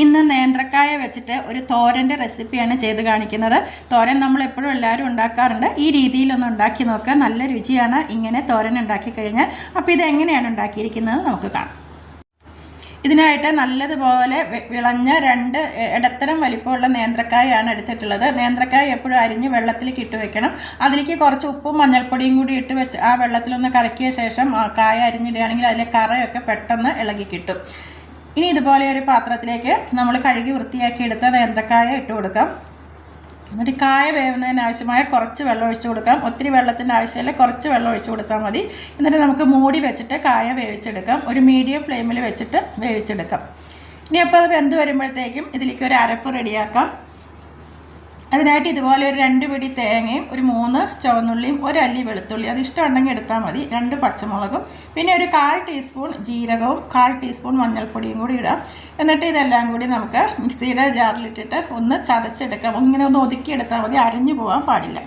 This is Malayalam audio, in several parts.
ഇന്ന് നേന്ത്രക്കായ വെച്ചിട്ട് ഒരു തോരൻ്റെ റെസിപ്പിയാണ് ചെയ്ത് കാണിക്കുന്നത്. തോരൻ നമ്മൾ എപ്പോഴും എല്ലാവരും ഉണ്ടാക്കാറുണ്ട്. ഈ രീതിയിലൊന്ന് ഉണ്ടാക്കി നോക്കുക, നല്ല രുചിയാണ് ഇങ്ങനെ തോരൻ ഉണ്ടാക്കി കഴിഞ്ഞാൽ. അപ്പോൾ ഇതെങ്ങനെയാണ് ഉണ്ടാക്കിയിരിക്കുന്നത് നമുക്ക് കാണാം. ഇതിനായിട്ട് നല്ലതുപോലെ വിളഞ്ഞ 2 ഇടത്തരം വലിപ്പമുള്ള നേന്ത്രക്കായാണ് എടുത്തിട്ടുള്ളത്. നേന്ത്രക്കായ എപ്പോഴും അരിഞ്ഞ് വെള്ളത്തിലേക്ക് ഇട്ട് വെക്കണം. അതിലേക്ക് കുറച്ച് ഉപ്പും മഞ്ഞൾപ്പൊടിയും കൂടി ഇട്ട് വെച്ച് ആ വെള്ളത്തിലൊന്ന് കലക്കിയ ശേഷം കായ അരിഞ്ഞിടുകയാണെങ്കിൽ അതിലെ കറയൊക്കെ പെട്ടെന്ന് ഇളകി കിട്ടും. ഇനി ഇതുപോലെ ഒരു പാത്രത്തിലേക്ക് നമ്മൾ കഴുകി വൃത്തിയാക്കി എടുത്ത നേന്ത്രക്കായ ഇട്ട് കൊടുക്കാം. എന്നിട്ട് കായ വേവുന്നതിന് ആവശ്യമായ കുറച്ച് വെള്ളം ഒഴിച്ചു കൊടുക്കാം. ഒത്തിരി വെള്ളത്തിൻ്റെ ആവശ്യമില്ല, കുറച്ച് വെള്ളം ഒഴിച്ചു കൊടുത്താൽ മതി. എന്നിട്ട് നമുക്ക് മൂടി വെച്ചിട്ട് കായ വേവിച്ചെടുക്കാം. ഒരു മീഡിയം ഫ്ലെയിമിൽ വെച്ചിട്ട് വേവിച്ചെടുക്കാം. ഇനി അപ്പോൾ അത് വെന്ത് വരുമ്പോഴത്തേക്കും ഇതിലേക്ക് ഒരു അരപ്പ് റെഡിയാക്കാം. അതിനായിട്ട് ഇതുപോലെ ഒരു 2 പിടി തേങ്ങയും ഒരു 3 ചുവന്നുള്ളിയും 1 അല്ലി വെളുത്തുള്ളി, അത് ഇഷ്ടമുണ്ടെങ്കിൽ എടുത്താൽ മതി, 2 പച്ചമുളകും, പിന്നെ ഒരു 1/4 ടീസ്പൂൺ ജീരകവും 1/4 ടീസ്പൂൺ മഞ്ഞൾപ്പൊടിയും കൂടി ഇടാം. എന്നിട്ട് ഇതെല്ലാം കൂടി നമുക്ക് മിക്സിയുടെ ജാറിലിട്ടിട്ട് ഒന്ന് ചതച്ചെടുക്കാം. ഇങ്ങനെ ഒന്ന് ഒതുക്കിയെടുത്താൽ മതി, അരിഞ്ഞു പോകാൻ പാടില്ല.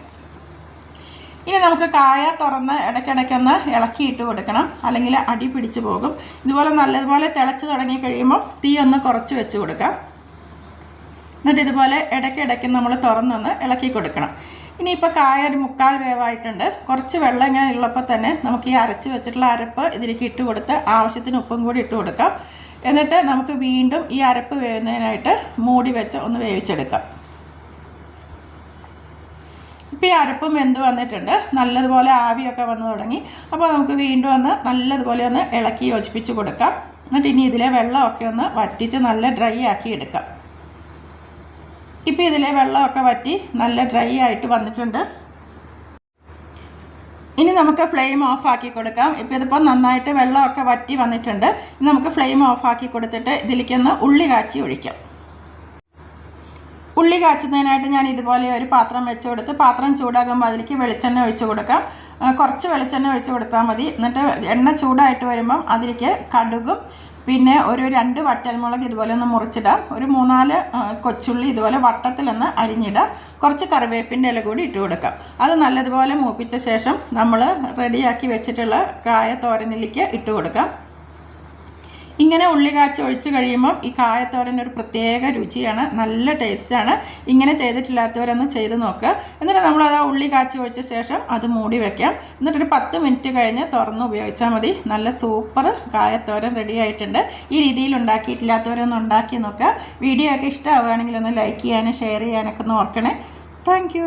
ഇനി നമുക്ക് കായ തുറന്ന് ഇടയ്ക്കിടയ്ക്കൊന്ന് ഇളക്കിയിട്ട് കൊടുക്കണം, അല്ലെങ്കിൽ അടി പിടിച്ച് പോകും. ഇതുപോലെ നല്ലതുപോലെ തിളച്ച് തുടങ്ങി കഴിയുമ്പോൾ തീ ഒന്ന് കുറച്ച് വെച്ച് കൊടുക്കാം. എന്നിട്ട് ഇതുപോലെ ഇടയ്ക്കിടയ്ക്ക് നമ്മൾ തുറന്നൊന്ന് ഇളക്കി കൊടുക്കണം. ഇനിയിപ്പോൾ കായ ഒരു 3/4 വേവായിട്ടുണ്ട്. കുറച്ച് വെള്ളം ഇങ്ങനെ ഉള്ളപ്പോൾ തന്നെ നമുക്ക് ഈ അരച്ച് വെച്ചിട്ടുള്ള അരപ്പ് ഇതിലേക്ക് ഇട്ട് കൊടുത്ത് ആവശ്യത്തിന് ഉപ്പും കൂടി ഇട്ട് കൊടുക്കാം. എന്നിട്ട് നമുക്ക് വീണ്ടും ഈ അരപ്പ് വേവുന്നതിനായിട്ട് മൂടി വെച്ച് ഒന്ന് വേവിച്ചെടുക്കാം. ഇപ്പോൾ ഈ അരപ്പും വെന്ത് വന്നിട്ടുണ്ട്, നല്ലതുപോലെ ആവിയൊക്കെ വന്നു തുടങ്ങി. അപ്പോൾ നമുക്ക് വീണ്ടും ഒന്ന് നല്ലതുപോലെ ഒന്ന് ഇളക്കി യോജിപ്പിച്ച് കൊടുക്കാം. എന്നിട്ട് ഇനി ഇതിലെ വെള്ളമൊക്കെ ഒന്ന് വറ്റിച്ച് നല്ല ഡ്രൈ ആക്കി എടുക്കാം. ഇപ്പോൾ ഇതിലെ വെള്ളമൊക്കെ വറ്റി നല്ല ഡ്രൈ ആയിട്ട് വന്നിട്ടുണ്ട്. ഇനി നമുക്ക് ഫ്ലെയിം ഓഫ് ആക്കി കൊടുക്കാം. ഇപ്പോൾ ഇതിപ്പോൾ നന്നായിട്ട് വെള്ളമൊക്കെ വറ്റി വന്നിട്ടുണ്ട്. ഇനി നമുക്ക് ഫ്ലെയിം ഓഫ് ആക്കി കൊടുത്തിട്ട് ഇതിലേക്കൊന്ന് ഉള്ളി കാച്ചി ഒഴിക്കാം. ഉള്ളി കാച്ചുന്നതിനായിട്ട് ഞാൻ ഇതുപോലെ ഒരു പാത്രം വെച്ച് കൊടുത്ത് പാത്രം ചൂടാകുമ്പോൾ അതിലേക്ക് വെളിച്ചെണ്ണ ഒഴിച്ച് കൊടുക്കാം. കുറച്ച് വെളിച്ചെണ്ണ ഒഴിച്ച് കൊടുത്താൽ മതി. എന്നിട്ട് എണ്ണ ചൂടായിട്ട് വരുമ്പം അതിലേക്ക് കടുകും പിന്നെ ഒരു 2 വറ്റൽമുളക് ഇതുപോലെ ഒന്ന് മുറിച്ചിടാം. ഒരു 3-4 കൊച്ചുള്ളി ഇതുപോലെ വട്ടത്തിലൊന്ന് അരിഞ്ഞിടാം. കുറച്ച് കറിവേപ്പിൻ്റെ ഇല കൂടി ഇട്ട് കൊടുക്കാം. അത് നല്ലതുപോലെ മൂപ്പിച്ച ശേഷം നമ്മൾ റെഡിയാക്കി വെച്ചിട്ടുള്ള കായ തോരനിലേക്ക് ഇട്ട് കൊടുക്കാം. ഇങ്ങനെ ഉള്ളി കാച്ചി ഒഴിച്ച് കഴിയുമ്പം ഈ കായത്തോരൻ ഒരു പ്രത്യേക രുചിയാണ്, നല്ല ടേസ്റ്റാണ്. ഇങ്ങനെ ചെയ്തിട്ടില്ലാത്തവരൊന്ന് ചെയ്ത് നോക്കുക. എന്നിട്ട് നമ്മളത് ആ ഉള്ളി കാച്ചി ഒഴിച്ച ശേഷം അത് മൂടി വെക്കാം. എന്നിട്ടൊരു 10 മിനിറ്റ് കഴിഞ്ഞ് തുറന്ന് ഉപയോഗിച്ചാൽ മതി. നല്ല സൂപ്പർ കായത്തോരൻ റെഡി ആയിട്ടുണ്ട്. ഈ രീതിയിൽ ഉണ്ടാക്കിയിട്ടില്ലാത്തവരൊന്ന് ഉണ്ടാക്കി നോക്കുക. വീഡിയോ ഒക്കെ ഇഷ്ടമാവുകയാണെങ്കിൽ ഒന്ന് ലൈക്ക് ചെയ്യാനും ഷെയർ ചെയ്യാനൊക്കെ ഒന്ന് ഓർക്കണേ. താങ്ക്